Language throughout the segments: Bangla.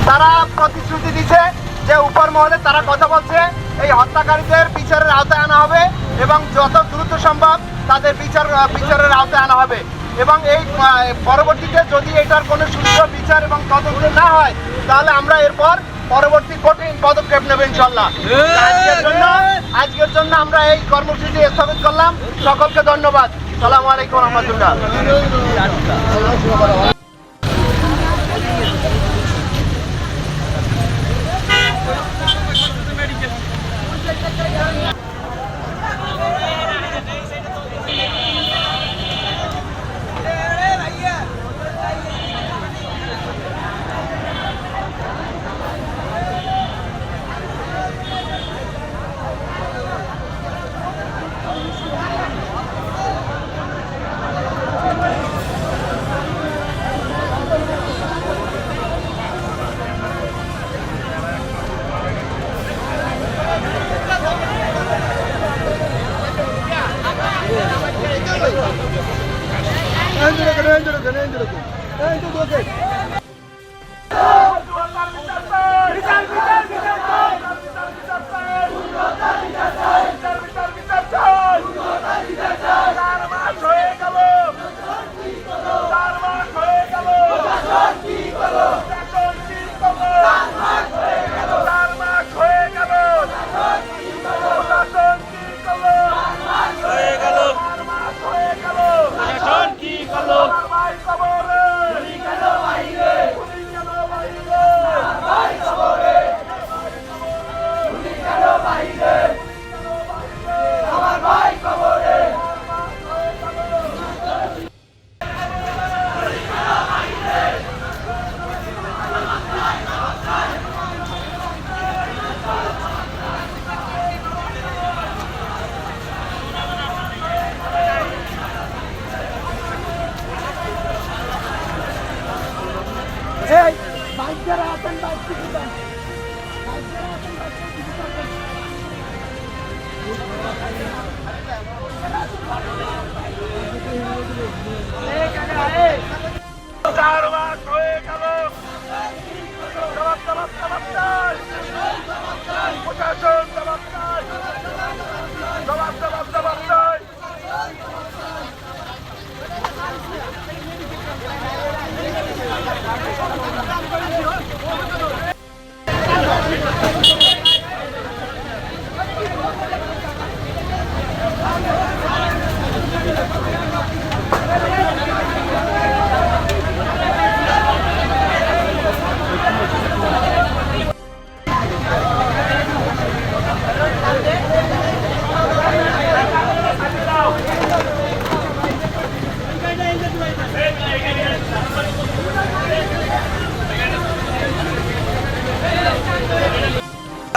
তারা প্রতিশ্রুতি দিচ্ছে যে উপর মহলে তারা কথা বলছে এই হত্যাকারীদের বিচারের আওতায় আনা হবে এবং যত দ্রুত সম্ভব তাদের বিচারের আওতায় আনা হবে এবং এই পরবর্তীতে যদি এটার কোনো সুষ্ঠু বিচার এবং তদন্ত না হয় তাহলে আমরা এরপর পরবর্তী কঠিন পদক্ষেপ নেব ইনশাল্লাহ। আজকের জন্য আমরা এই কর্মসূচি স্থগিত করলাম। সকলকে ধন্যবাদ। আসসালামু আলাইকুম রহমতুল্লাহ।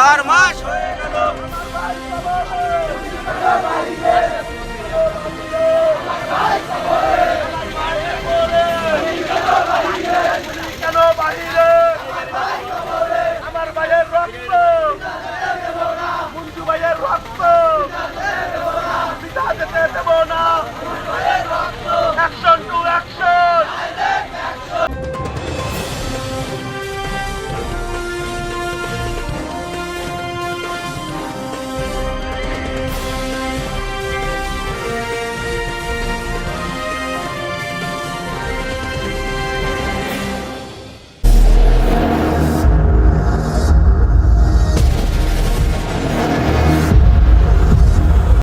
चार मास